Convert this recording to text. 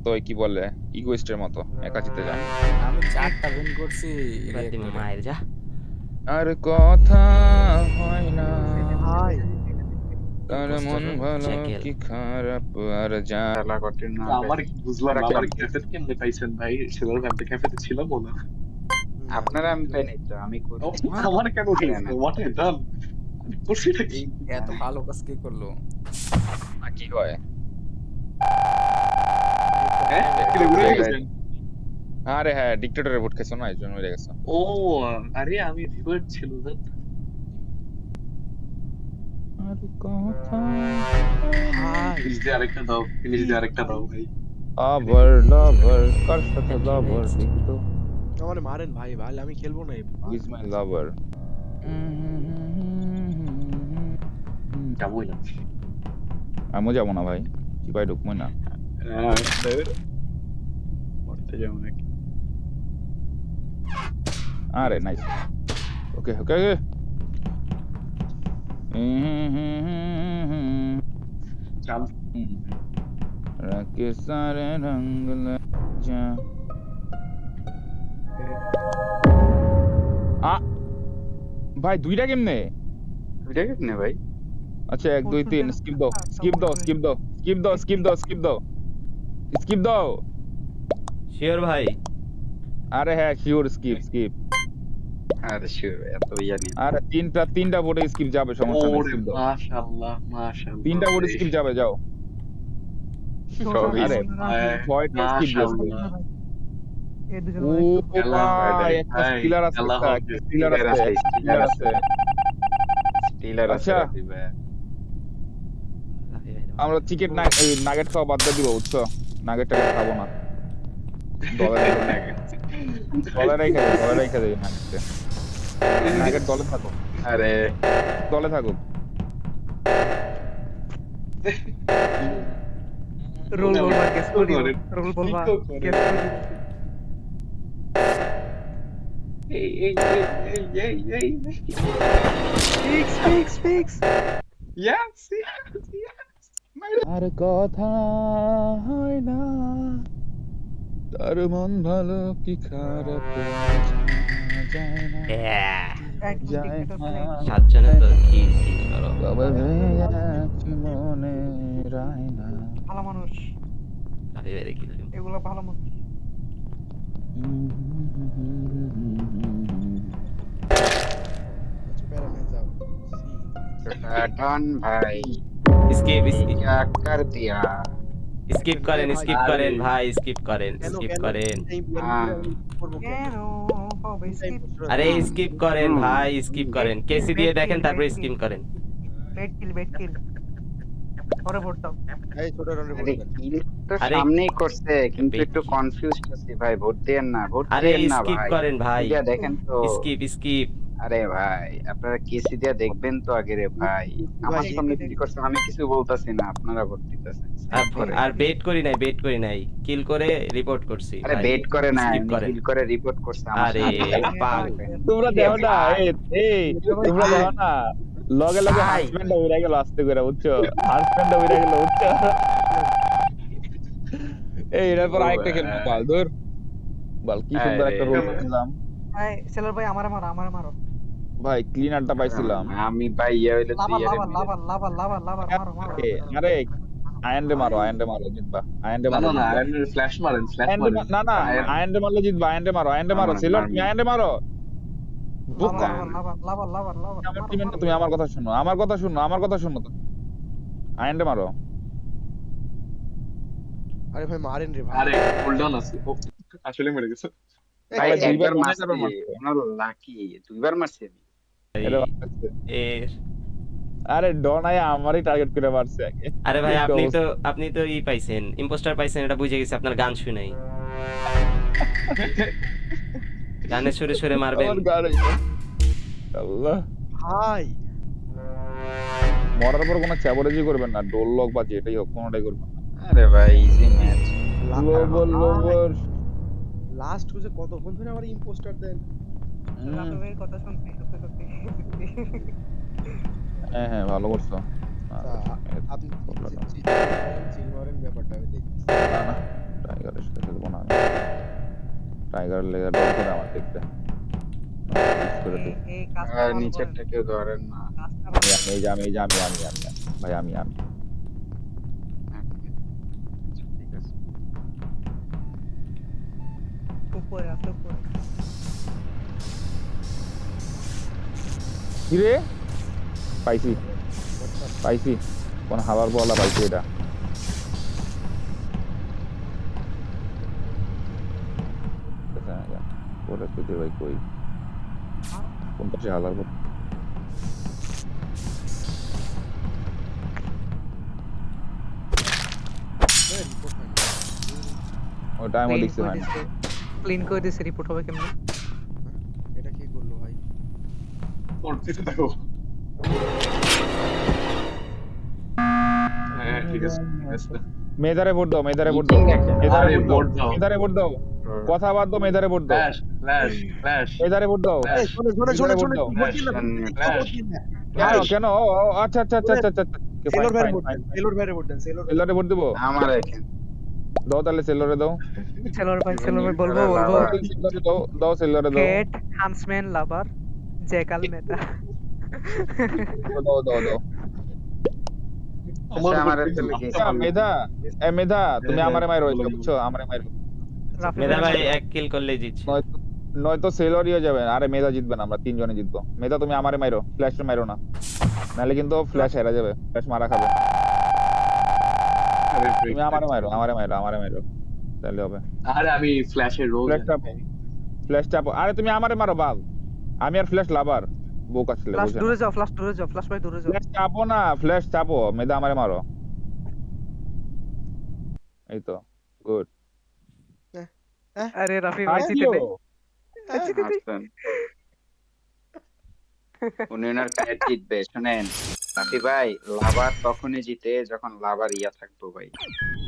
তো কি বলে ইগোইস্টের মতো একা জিতে যায়। আমি 4টা উইন করছি এবার দিমু রিয়েক্টরে। মায়ের যা। আর কথা হয় না, ভাই তার মন ইম্পোস্টার ভালো জ্যাকেল। কি খারাপ আর জান। খেলা কঠিন না কিন্তু আমার বুঝলাম না, আমার আপনারা ক্যাফেতে কেমনে পাইছেন ভাই? সেবার আমি তো ক্যাফেতে ছিলাম না। আমি পাই নাই তো আমি ও, করছি আমার কেন আরে গেছে? না হোয়াট আই ডান? আমি করছি নাকি? এই এত ভালো কাজ কে করলো? না কি হয়? হ্যাঁ, এটা উড়ে গেছেন। আরে হ্যাঁ, ডিক্টেটরের ভোট খেয়েছো না, এই জন্য হয়ে গেছে। ও আরে আমি রিভার্ট ছিল না। আর কথা ভাই ফিনিশ দিয়ে আরেকটা দাও, ফিনিশ দিয়ে আরেকটা দাও ভাই। আবার লাভার কার সাথে লাভার Next. কিন্তু আমার মারেন ভাই, ভাই আমি খেলবো না ইজ মাই লাভার। যাবোই না। আমিও যাবো না ভাই, চিপাই ঢুকবো না। মরতে যাবো নাকি আরে নাইস, ওকে ওকে ওকে। চাল रखे सारे रंग ले जा। ভাই দুইটা কেমনে? বুঝে গেছ না ভাই আচ্ছা 1 2 3 স্কিপ দাও স্কিপ দাও স্কিপ দাও স্কিপ দাও স্কিপ দাও স্কিপ দাও স্কিপ দাও। শিওর ভাই। আরে হ্যাঁ শিওর স্কিপ স্কিপ। আরে শিওর এত জানি আরে তিনটা বোর্ডে স্কিপ যাবে, সমস্যা নেই, ওরে স্কিপ দাও। মাশাআল্লাহ মাশাআল্লাহ। তিনটা বোর্ডে স্কিপ যাবে, যাও। সবই আরে ভয়টা স্কিপ দিয়েছে। মাশাআল্লাহ। ও আল্লাহ ভাই একটা ভাই, স্টিলার আছে, আল্লাহ একটা হাফেজ। স্টিলার আছে, স্টিলার আছে। স্টিলার আছে আচ্ছা। রাফি ভাই আমরা চিকেন নাগেট খাওয়া বাদ দিয়ে দিব, বুঝছো? নাগেটটাকে খাবো না। দলে রেখে দেবে নাগেটকে। নাগেট দলে থাকুক, আরে দলে থাকুক। রোল বলবা গেস করিও, করেন। রোল বলবা কি করে? গেস করিও। এই ফিক্স yes আর কথা হয় না, তার মন ভালো কি খারাপ যায় না, যায় না। 7 জনে তো কি করো। তবে ভেঙে আছে মনে রায় না। ভালো মানুষ, রাফি ভাই কি দিলাম। এগুলো ভালো মানুষ। डन भाई স্কিপ क्या कर दिया স্কিপ করেন স্কিপ করেন ভাই স্কিপ করেন স্কিপ করেন। কেন হবে স্কিপ? আরে স্কিপ করেন ভাই স্কিপ করেন। কেসি দিয়ে দেখেন তারপর স্কিপ করেন। বেট কিল পরে ভোট দাও। अरे किल तो अरे- সামনেই করছে কিন্তু বেট একটু কি? কনফিউজড আছি ভাই ভোট দেন না আরে না স্কিপ ভাই করেন ভাই দিয়া দেখেন তো স্কিপ স্কিপ। আরে ভাই আপনারা কেসি দিয়া দেখবেন তো আগে রে ভাই আমার সামনে কি করছে আমি কিছু বলতাছি না আপনারা ভোট দিতেছেন আর বেট করি নাই কিল করে রিপোর্ট করছি আরে ভাই। বেট করে না skip করেন। কিল করে রিপোর্ট করছে আমার আরে সামনে। পাগ। তোমরা দেখো না, তোমরা ভাই। দেখো না, লগে লগে ভাই। হাজবেন্ডটা উড়ে গেল আস্তে করে, বুঝছো? হাজবেন্ডটা উড়ে গেল, বুঝছো? এটার পর আরেকটা খেলবো, বাল ধর বাল, কি সুন্দর একটা রোল ছিলাম এই সেলার ভাই আমারে মারো। ভাই, ক্লিনারটা পাইছিলাম। আমি ভাই ইয়া হইলে তুই লাভার মারো। আরে আয়নরে মারো জিতবা, আয়নরে না মারো না না জিতবা। ফ্ল্যাশ মারেন না আয়নরে মারলে জিতবা, আয়নরে মারো আমার- সিলন, আমার- তুমি আয়নরে মারো। বোকা। লাভার আমার টিমে না, তুমি আমার কথা শোনো তুমি। আয়নরে মারো। আরে ভাই মারেন রে ভাই। আরে কুল ডাউন আছে। ও আসলে মরে গেছে। ভাই দুইবার একবার মারছে, মারছি মারছে। ওনার লাকি দুইবার মারছি আমি এটা মারছে। এর আরে ডনাই আমারই টার্গেট করে মারছে আগে। আরে ভাই একটু আপনি তো ই পাইছেন ইম্পোস্টার পাইছেন, এটা বুঝে গেছি আপনার গান শুনেই। গানে সুরে মারবেন। আমার গান হইছে। আল্লাহ, ভাই মরার পর কোনো চ্যাবরেজি করবেন না, ডোল লক বা যেটাই হোক কোনোটাই করবেন না। আরে ভাই ইজি ম্যাচ লোবর লাস্ট বুঝে কতক্ষণ ধরে আমার ইম্পোস্টার দেন। রাতুমের কথা শুনছি সত্যি। হ্যাঁ ভালো করছো। আপনি চিল মারেন ব্যাপারটা আমি দেখছি। না, টাইগার লেগার ডর করে আমার দেখতে করে দিই। এই কাজটা ভালো করেন। নিচেরটা কেউ ধরেন না। কাজটা ভালো করেন। আমি ভাই আমি আচ্ছা, ঠিক আছে। উপরে আছে উপরে। কি রে পাইছি কোন হাওয়ার বলা পাইছি এটা ওটা পেতে ভাই কই কোন পাশে হালার বল ওটা আমি দেখছি হয় না ক্লিন করে দিছে রিপোর্ট হবে কেমনে? এটা কি করলো ভাই? করতেছে দেখো। হ্যাঁ, ঠিক আছে, ঠিক আছে। মেদারে ভোট দাও আরে, মেদারে ভোট দাও কথা বাদ দাও মেদারে ভোট দাও ফ্ল্যাশ। মেদারে ভোট দাও এই শুনে শুনে, শুনে, কেন ও আচ্ছা সেলর ভাইয়ের ভোট দেন, সেলর ভাইয়ের ভোট দেন, সেলর সেলরে ভোট দেবো আমার এখানে দাও তাহলে সেলরে দাও সেলর ভাই বলবো সেলরে দাও সেলরে দাও হেড হান্সম্যান লাভার জ্যাকাল মেটা। দাও আমার তাহলে আচ্ছা, মেধা তুমি আমারে মাইরো বুঝছো আমারে মাইরো মেধা ভাই এক কিল করলেই জিতছি। নয়তো সেলরই হয়ে যাবে আরে মেধা জিতবে না আমরা তিনজনে জিতবো মেধা তুমি আমারে মাইরো ফ্ল্যাশ মাইরো না নাহলে কিন্তু ফ্ল্যাশ হেরা যাবে ফ্ল্যাশ মারা খাবে তুমি আমারে মাইরো তাহলে হবে আরে আমি ফ্ল্যাশের রোল ফ্ল্যাশ চাপো আরে তুমি আমারে মারো বাল আমি আর ফ্ল্যাশ লাভার বোকা ছেলে ফ্লাশ বুঝছো দূরে যাও ফ্লাশ ভাই দূরে যাও। ফ্ল্যাশ চাপো না ফ্ল্যাশ চাপো মেধা আমারে মারো এই তো গুড আরে রাফি ভাই জিতে নেই। হাসছেন। উনি ওনার ক্যারেট জিতবে শুনেন রাফি ভাই লাভার তখনই জিতে যখন লাভার ইয়া থাকবো ভাই